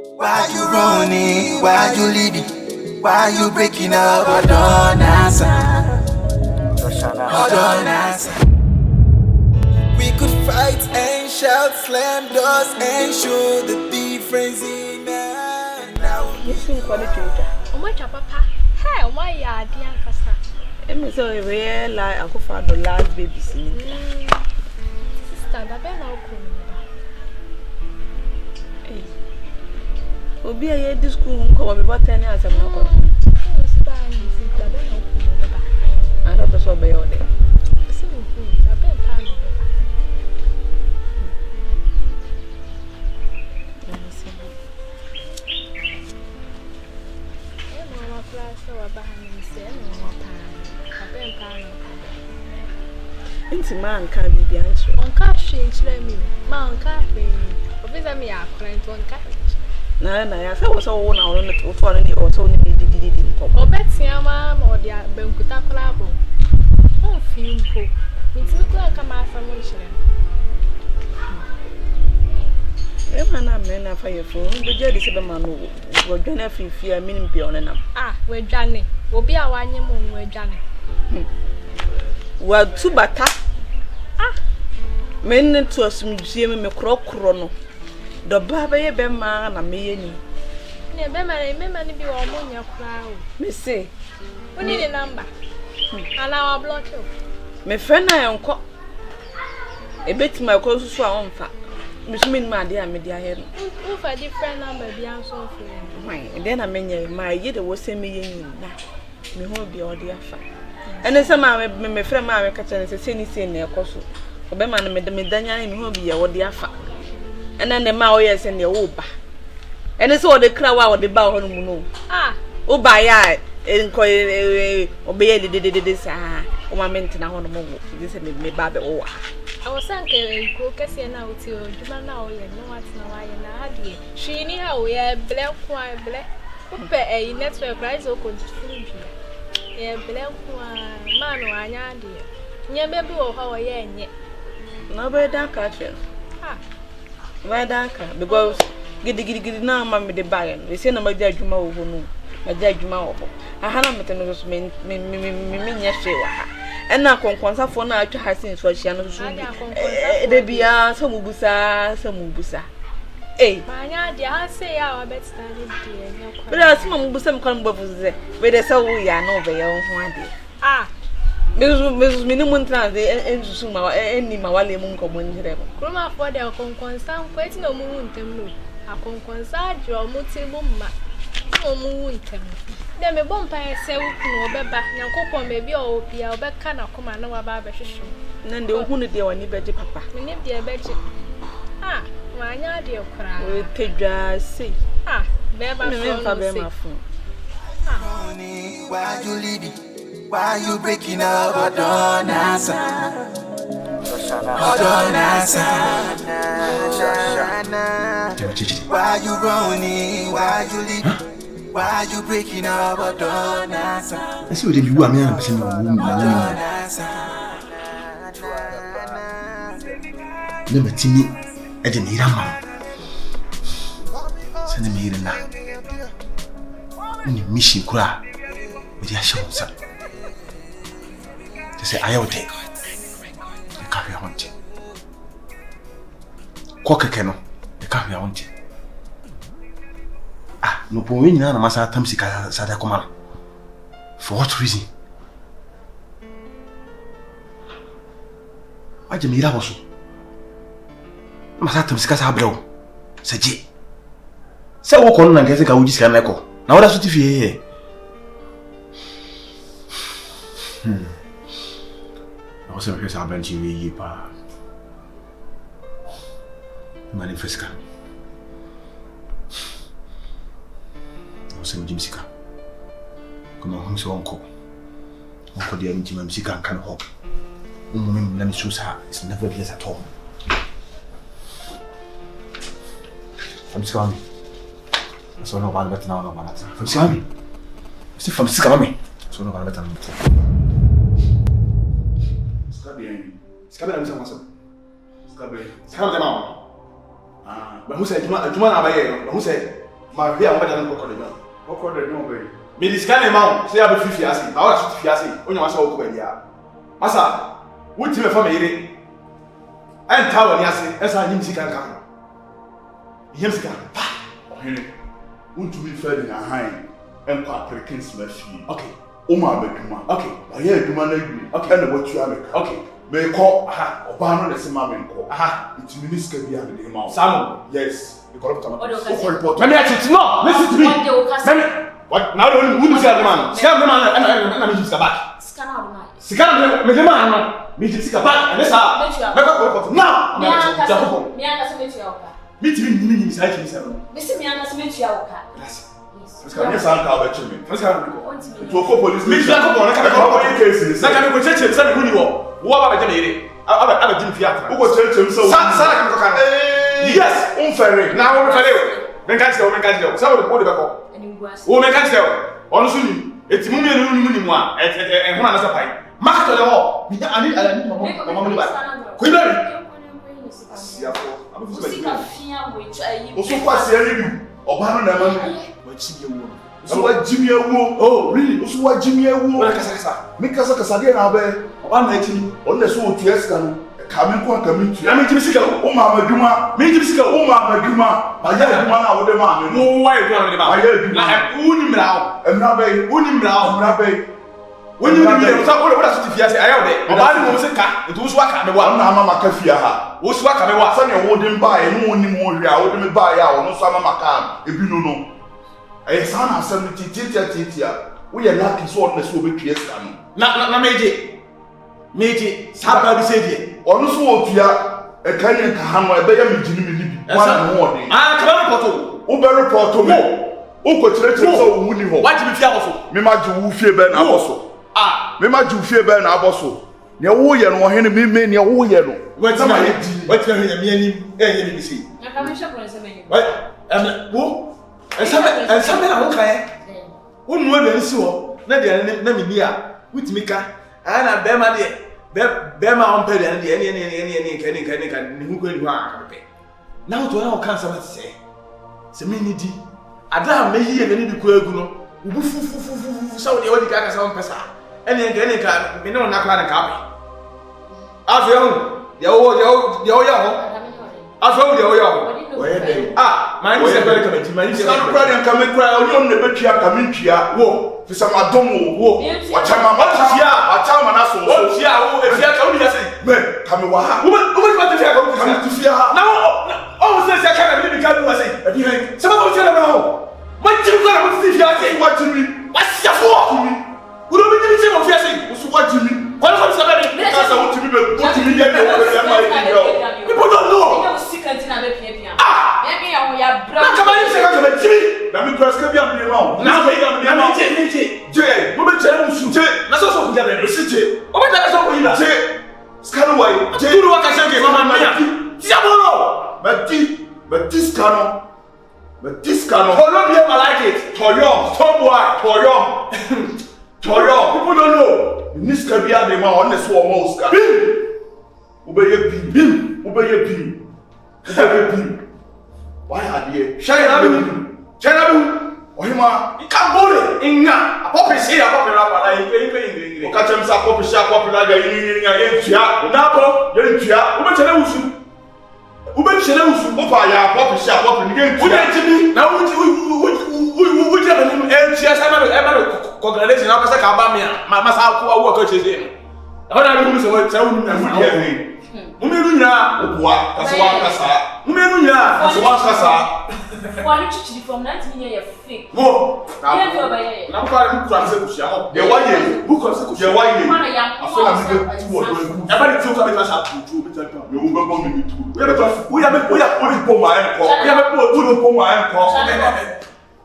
Why you running? Why you leaving? Why you breaking up? Hold on, answer. Hold on, answer. We could fight and shout, slam doors and show the difference in now. Missing quality. Oh my papa. Hey, why ya dear Cassa? I'm so real like I could find the last baby scene. Sister, that be now Hey. Obi a this school come about 10 years I'm not going. I don't know what you're there. Into man can't be the answer. On cash, let me. Man, cafe. Obviously, me are client on cash. No, I was all now on the phone or so did or Betsy, mamma, or the Benkuta collabo. Oh, film book. It's not like a mass from Michelin. I'm men for your phone, but Jerry said, man, we're gonna feel a minimum beyond enough. Ah, we're Johnny. We'll be our one year moon, we're Johnny. Well, two bata. Ah, men to us museum me croc chrono. The baby be man and me. Never remember be our moon crowd. Me say, we need a number. And our block you. My friend, I am caught a bit my clothes for on fat. Miss Min, my dear, my dear head. Who for different number beyond so free. Then I mean, my year was send me in that. Me won't be all dear fat. And then some my friend, my catcher, and say, near Cosso. Obeman made the medania and who be a dear fat. And then the Maoyas and the Oba. And it's all the crowd out the bow on moon. Ah, oh, by eye, and obey this. Ah, oh, my mentor on the moon. This is me, Babby. Oh, I was saying, Caucasian and out to you, now, you know what's now I and I. She anyhow, we are black, white, black. A network rise or continue. Yeah, black man or an idea. Near baby or how I am yet. Nobody dark catcher. Ah, why dark? Because get now, mammy, the baron. We send my judge Mo who knew my judge Mo. I had not met me yesterday. And now, Conquanza for now to have since for she and they be some mubusa. Eh, my dear, I say our best studies, dear. But I some some come bubbles where they saw we are no by your one day. Ah, Mrs. Minimum Trans, they end to sum our any Mawali moon common. Grandma for their conquanza, quite no moon to a conquanza, your multiple no moon. Then me bumpire say we no be back na kokon maybe o bia obeka na koma na wa ba behwehwe na de ohunu de wani beje papa me ne de beje ah wanya de okra we tedwa sei ah be ba so no sei ah why you leaving? Why you breaking up? Hold on, answer. Hold on, answer. Why you running? Why you leaving? Why you breaking up? Hold on, answer. I see what you do. I'm here. Never see me at the Nirama. Send me here now. Mission cry with your shows. They say, I will take the coffee I want. Quacker canoe, the coffee I want. Ah, no point na masa tamsika sada komala. For what reason? Aje mira boso. Masa tamsika sa breo. Seje. Se wo kono na ngeze ka wuji sika na ko. Na wada so tifie. I was saying I went to you pa. Manifestka. Você me disse que como vamos ao onco dia me disse que can hope momento na misusa is never be at all. I'm sorry. So no one better now no one. I'm sorry. Você from sick mami. So no one better now. Skabe na msa. Skabe. Skabe na mama. Ah, ba hu say juma na ba ye. Ba hu say Ma be am better than kokode no. Kokode no be. Me this kind of man say abi fifiase. Ma wa fifiase. Onya wa say wo ko dia. Masa, wuti me fa me yire. Enta woni ase, esa anyim sika nka. Yim sika. Pa. Ohene. Untu mi fa ni ahan. Enko Africans ma fi. Okay. O ma baduma. Okay. Aye aduma na wi. Okay. Na watu ameka. Okay. Me ko aha oba no na se ma me nko. Aha. It minister bi am de ma. Samu. Yes. The corrupt am. O report. Let me ask you. No, listen to me. Let me. What? Now who is the man? Scam the man and me sika back. Sika me the man no. Me sika back and this how. Me go report. Now. Me anga se metu ya oka. Me tiri ni sai tiri sai. Me se me anga se metu ya oka. Yes. Ska ni san ka ba chimi. Ska ni ko. To ko police. Me tiri ko na ka ko case. Na ka me ko cheche sai huni wo. Wo ba be jame yire. Aba jim fiatra. Wo ko cheche so. Sa ka me ko kan. Yes. Unfair. Na wo fair. Men kan se. Sa wo de be ko. Wo men kan se. Onu so ni. Eti mu ni mu a. Ho na sa pai. Market de ho. Mi ani mo ba. Ko ibe mi. Asiafo. Sika fia wo ayi. O so kwase ani du. Oba no na ma mi. Wa chi ye wo. So wa jimi ewo. Oh, really? O so wa jimi ewo. Wala kasa. Mi kasa de na ba. Oba na echi. On na so o tueska no. Kame ko kame tu. Na me jimi sika wo. O ma maduma. Me jimi sika wo. O ma maduma. Ba ya aduma na wo de ma me. Wo wa e do na de ba. Ba ya aduma. Na uni mra wo. Emra bay. Uni mra wo. Emra bay. When you be so what that fit fiase ayo de. Oba ni mo se ka. Etu wo so aka me wa. Na ama maka fia ha. Wo so aka me wa. Sa ne wo de mba e no oni mo hwe a wo de me ba ya wo no so ama maka ebi no. Eh sa na asem titi a. Wo ye lucky so on na so obetue ska no. Na meje sa ba bi se die. Ono so wo tua e kan ye ka ha no e be ya me gini me libi. Wana no wo de. Ah, ka ba report. Wo be report me. Wo ko kire so wo ni ho. Wa ji bi fia so. Me ma ji wo fie be na aboso. Ah, me ma ju fie be na aboso. Ne wo ye no hene me ne wo ye no. What am I di? What am I me ani? Ye ni si. Na ka me sha ko se me. What? Wo? Esa me na ho kae. Wo nu e be nsi ho. Na de na me ni a. Wutimi ka. Ah na be ma de. Be ma on pe de ni kan ni hu ko ni ho a ka pe. Na wo to na o kan sa ba se. Se me ni di. Ada me yi ye me ni di ko egu no. Ubu fu sa wo de wadi ka sa on pesa. Ene ka me no na kwa na ka be. Afion, ya wo. Afion de wo ya ho. Oye de. Ah, my name is Ebere Kamenti. My name is Sa kura de nka me kura oni on ne betua ka me tua. Wo, fi sa ma dom wo. Wa chama na so. Oh, tia wo, e fia ka wo ya sei. Me, ka me wa ha. Wo ma te fia ka wo Ka me tu fia ha. Na o se se ka na bi ka wo sei. E bi hen. Se ma wo tia na ho. Ma ti ko na wo ti fia sei. Wa jimi. Wa sia fo. Wo do bi ti mo fia sei. Wo so wa jimi. Kwa nini unasema nini? Sasa utimi be utimi ye de wo ya ma yi yo. People don't know. Ina usika ntina be pia. Maybe ya wo ya bra. Na kama ni seka kama tiri. Na mi kura ska bi am de ma. Na be ya me ma. Je, mo be chere musu. Je, na so so kuja be si je. O be ta so ko yina. Je. Skano wai. Je. Turu waka shenge mama mia. Ti aboro. But skano. Toyo be ma like it. Toyo, boy. Toyo. People don't know. Niska bi ade ma on ne so o mo ska. Ubeye bim. Why ade? China be. Ohima, Ikambole inga. Apope si apope rapa na ipe. o ka chem sa pop sha pop na ga yin ye tua. Ndapo, Ye tua. ube chele usu. O pa ya pop sha pop ni ye tua. Ube tibi na uji na tia sama congratulation na pesa ka ba me ma sa ko awu ka cheze no. Ho na bi so sa unu na fu ye. Umenu nya Obuwa, kasa. umenu nya Kasa. Wa ni chichi from 90 million ye fake. wo Ye do ba ye. na kwa mu kura se kusia mo. Ye wa ye. Bu ko se kusia. Ye wa ye. Mana ya. Aso na mi be tu wo do eku. E ba ni tu ka be sa tu be ta pa. Me wo be bo mi tu. We be to we ya be po ma en ko. we ya be Po ma en ko.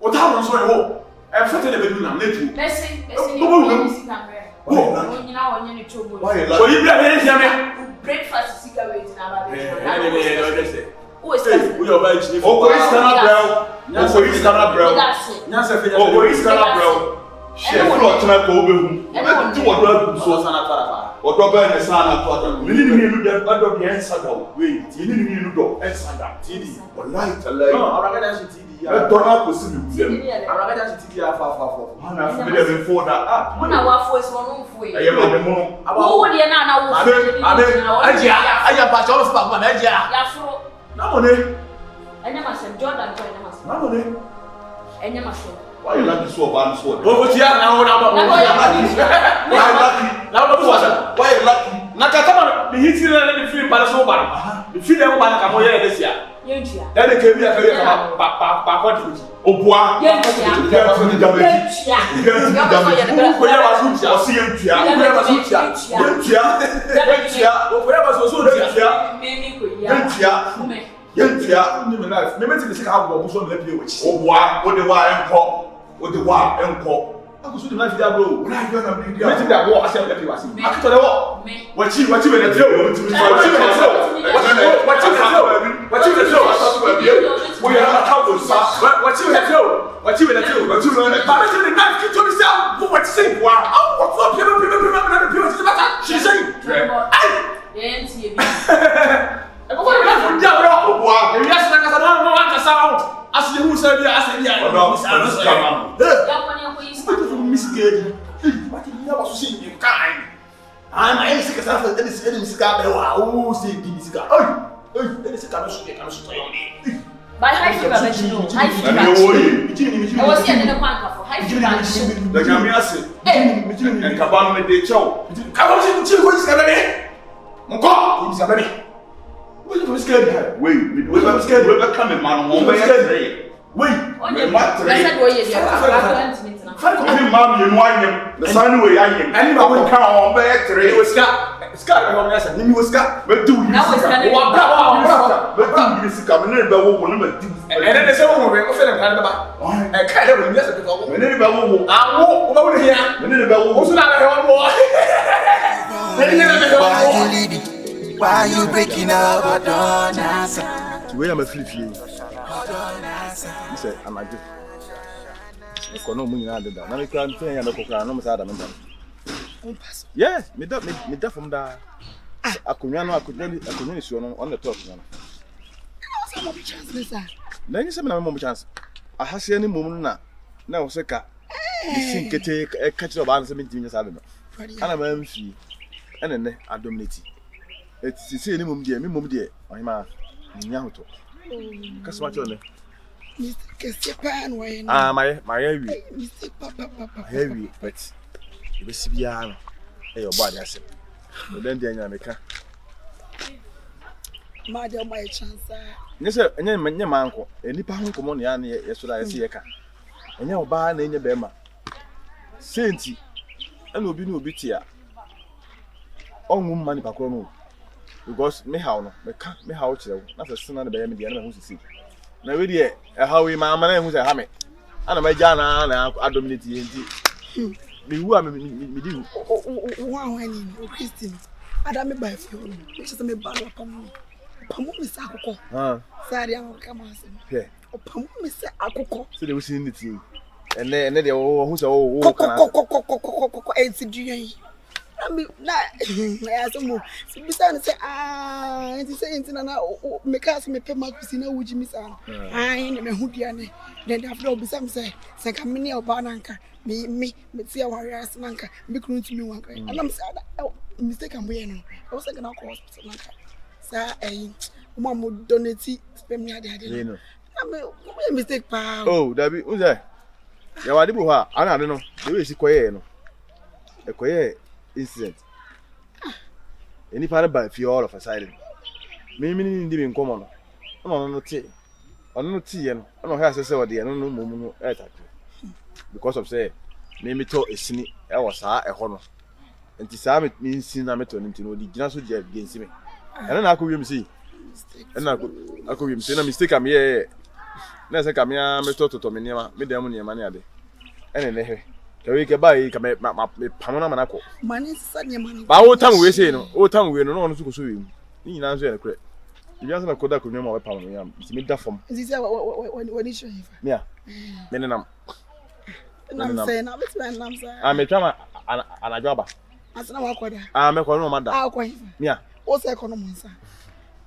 o ta mo so e wo. E fete le be du na netu. Messi ni si camera. Wo. Onyina wonye ni chobo. Why you So you be here here me. Breakfast sika we na ba be. Who is that? We are by chief. O ko iskana bro. Nya se fe O ko iskana bro. She flow tena ko obehu. Ti wo do agu so. sana para. odo ba ne sana to ata ni nu de ado de ensada we ti ni nu do ensada ti di wallahi tallahi no araga da shi tidi ya e dona ko si mi gudem araga da shi tidi ya fa ana fi de me fo da Muna wa fo so no fo ye. aye ma de mo Wo de na wo. abe aja pa cho so pa ma aja Ya furo. na mo ne Enya ma sem Jordan ko enya ma sem. na mo ne Enya ma so. why you like so bad so o ti ya na wo na ba why lucky na wo bo sa why lucky na ka kama ni hiti na ni film ba so ba ni film e ba ka mo ye de sia Yentia. da de ke bi ka pa ko di obua Yentia. ya so ni jamaji Yentia. ko ya ba su tia o si yentua ko ya ba su tia yentua o ko ya ba so tia Mimi ko ya. yentua ni me life me meti se ka ha bo so na bi e wachi obua o de wa enko akusu di life dia bro na yo na bi dia meti da bo asem da bi wasi akito de wo wachi we na tio wachi we are how sa wachi we na tio ba meti ni knife kito ni sa bo wachi say wa what for people na bi wachi ba she say Yentia bi. e ko na fu dia bro obua e yes na ka sa no wan ka sa out asli hu sa dia no come Ya ko ni ko yi sa. misgade bati ni ba so se ni kan na ele se ka sa fa ele se ka be wa o se di se ka ele se ka no so to yo ni Ba high fever ba chino. High fever. na yo yi I was here in the bank for high fever. da jami ase en ka ba no me de chao ka ba se ti ko se ka be nko ni se ka be wo ni ko se ka be we be come man won be ye wait Onye ma tre. I said wo ye dia. fa ko ni ma mi no anyem na sanu we anyem Ani ba wo ka on be tre ni ska be ho na sa ni wo ska be du ni Now it's kind wa bra be du ni sika me ne be wo no be du ene de se wo be o fe na kan ba e ka de wo ni se be ko me ne be wo awo o ba wo ni hia me ne be o wo su na be ho mo Why you leaving? Why you breaking up? I don't answer. where am I flipping? You say, I'm a good. I can't know money now. Now we can't say I'm not going to know that I'm done. Yes, me that from that. I couldn't see on the top. Some of the chances are. Then you say, I'm a chance. I have seen any moment now. Now, Seka. You think it a catch of answer me, I don't know. And I'm MC. And then I dominate. It's the same mum dear, my man. Nyahoto. Kasi what you Mr. Kesipan, why? My heavy. Mr. Papa. Heavy, but you be Sibiano. Your body has it. But then the America. Madam, my chance. Yes, sir, and then my uncle, and the pound come on yan yesterday. I see a car. And your barn in your bema. Sainty, and will be no bit here. All money back on. Because me how no me how chill na so na be me dia na hu sisi na we dia how we ma na hu se ha me ana ma ja na adominate enti me wu a me di Wow, Christine. Adam by few, which is a me bar upon me. Pamu me sakoko. Sari am come as. Yeah. Pamu me say akoko. So they will see the team. And then they who say oh Koko enti I some besides say and say na make us me pay my kusina wuji mi sa me hu dia ne then after obisam say come me oba nanka me see warriors nanka me kunu ntimi wanka and am say mistake am we no I was going to hospital nanka sa mo donate spend me ade no am mistake pa oh dabi who say ya wadi bo ha ana ade no the way si koye no e koye incident. Any part about few all of a sudden. Me living common. No tea. No tea and no hair say what the no mumu attack. Because of say, me to a sini, I was a honor. And Tisam means sin I met on into the Ginasu against me. And then I could see. And I could say a mistake. I'm here. Let's say, come here, me to Tominima, me demonia money. And then we can buy Pamana Manaco. Money is sunny money. But all time we say no, all time we no one to swim. You answer a credit. You just not could have more pound. It's made that from. This is what is your Yeah, Menam. I'm saying, I'm saying, I'm a drama and a jobber. Asana wakoda. Ah, me kono mada. Ah, kwa. Mia. O se kono monsa.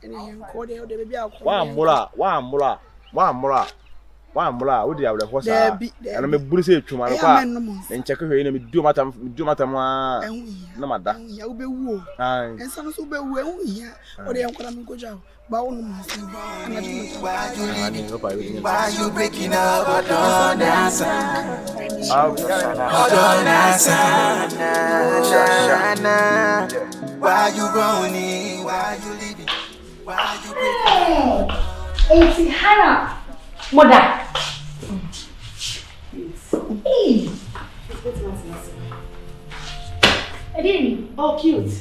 Ene nkode o de baby akọ. Wa mura wo di awle ho sa. Ana me buru se twuma no kwa. Enche ke hwe na me dio matam a. Na mada. Ya wo be wu o. Ensa no so be wu ehun ya. O de enkola me koja. Ba wo no monsa. Why you breaking up? I don't answer. Why you running? Why you leaving? Why you breaking? It's Hannah, mother. Hey. Oh, cute.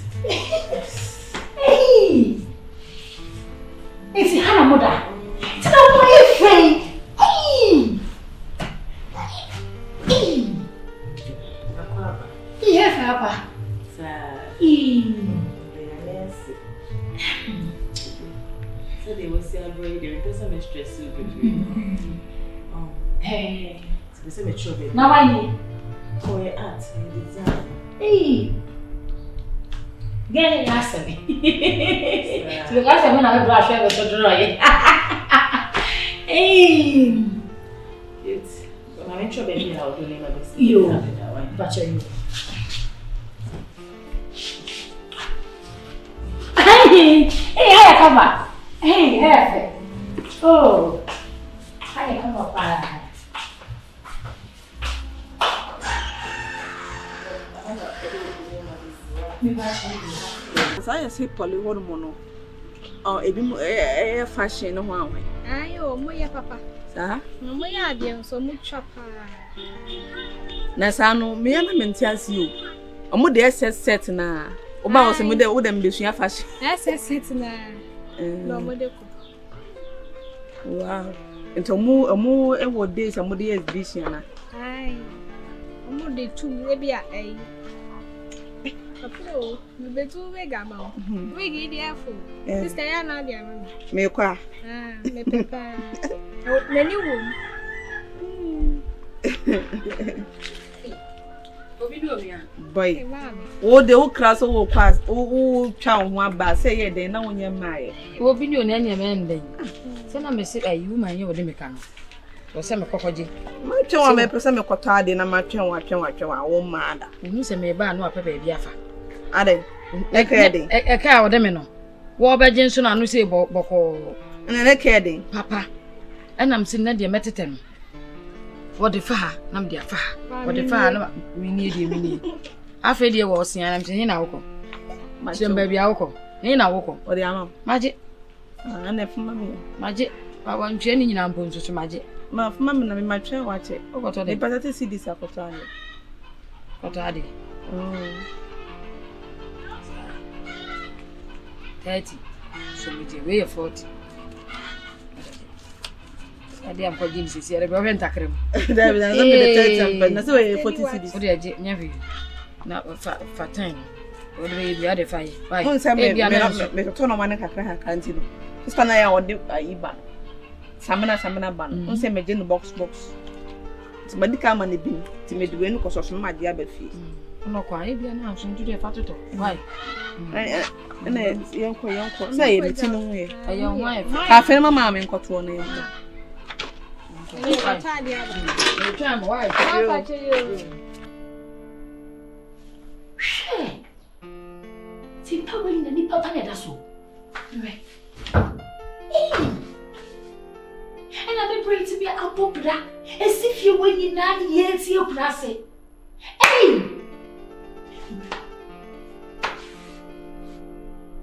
Hey. It's Hannah, mother. It's not my friend. Hey. Hey. Yes, Papa. So they will celebrate their person stress. Hey. So they say now I need. For your art and design. Hey. Get it, answer me. Because I'm going to brush over to draw it. Hey. It's. I'm interested in how to name this. You. But you. Hey, hey, come on. Hey, hey. Oh. Hey, come on, I say polyhormone. Oh, a fashion. No one. Ayo, moya papa. Sir? No moya dear, so much papa. Nasano, me and Mentias you. A more dear set na. Oba was a model with them be fashion. Set na. No model. Wow. Into more a more days, a more days vision. Aye. A more day 2 maybe a. Papa, you be too big about. We get there for. Sister Yana, dear. Me qua. Me papa. Many room. Boy, oh, the old class will pass. Oh, chow one bar say, they know when you're married. What be your name, man? Then send a message at you, my new Demicano. Or some cockage. My child may present a cotard in a match and watch our mother. You say, may buy no paper, Biaffa. Are they? A cow, Demino. War by Jensen, I know say Boko. And a cadding, Papa. And I'm seeing Nadia Metitem. What the far, Nam dear far. What the far, we need you. I feel you was saying, I'm saying, I'll my baby, I'll call. In our walk, or the arm. Magic. And if mammy, magic. I want Jenny in our bones to magic. My mammy, and my child watch it. Oh, what are they better to see this apple? What are they? 30. So we do way 40. I am for James is here. I went to Crim. There is another 30, but that's why 40 cities. What did you never? Not for time. What do you have? Fire. Why? Don't say maybe I'm not make a ton of money. Can't you? It's funny. I would do Iba. Samana ban. Don't say me in the box. It's medical money bin. To me, do any cost of my diabetes. No, quite. Be announced to the fatto. Why? And it's young. Say it in a way. A young wife. I feel my mom in Cotuane. See, Papa in the Papa Nedaso. And I'm afraid to be a popular as if you were in 9 years, your class. Hey!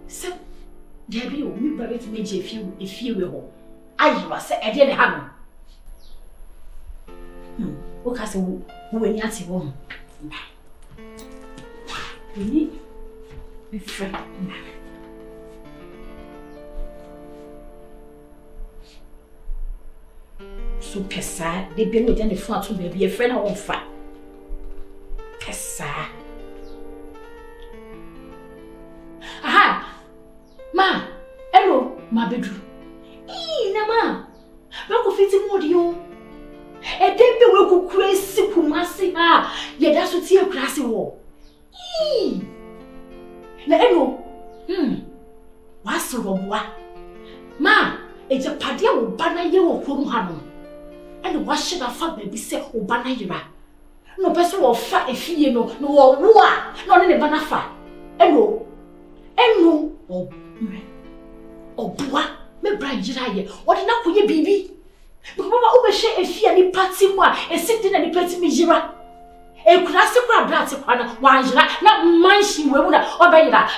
So, there be only brother to make if you will. I was a dear hammer. What has who when you ask him? We need a friend. So, Pessa, they been within the front to be a friend of fat. Pessa. Aha! Ma! Hello, my bedroom. Nama! Look of it more, you. A day we could crazy Kumasi. Ah, yeah, that's what your classy war. na eno wasoro boa ma eje pade wo bana ye wo krom ha no ene wahye na fa baby se wo bana yira no person wo fa efie no no wo wo a no ne bana fa eno oboa me bra yira ye wode na koye bibi because mama wo be she efie ni party mu a esiti na ni party mi yira e kura se kura bra te kwa na wa yira na manshi we mu na obeyira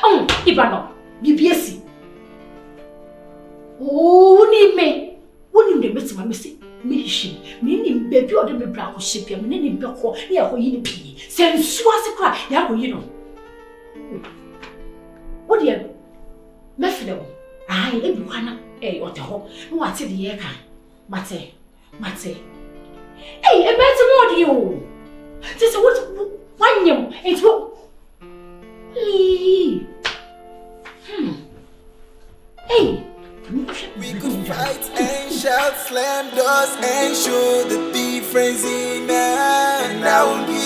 iba no bibi esi woni me betima me se me hihim me ni baby ode me bra ko shepia me ni be ko ne ya ko yi ni pii se nsu ase kura ya ko yi no wodi e me fide wo ai e bi kwana ode ho no wate de ye kan mate e beti mo di o se what wanyem it wo We could fight and shout, slam doors and show the difference in man. I won't be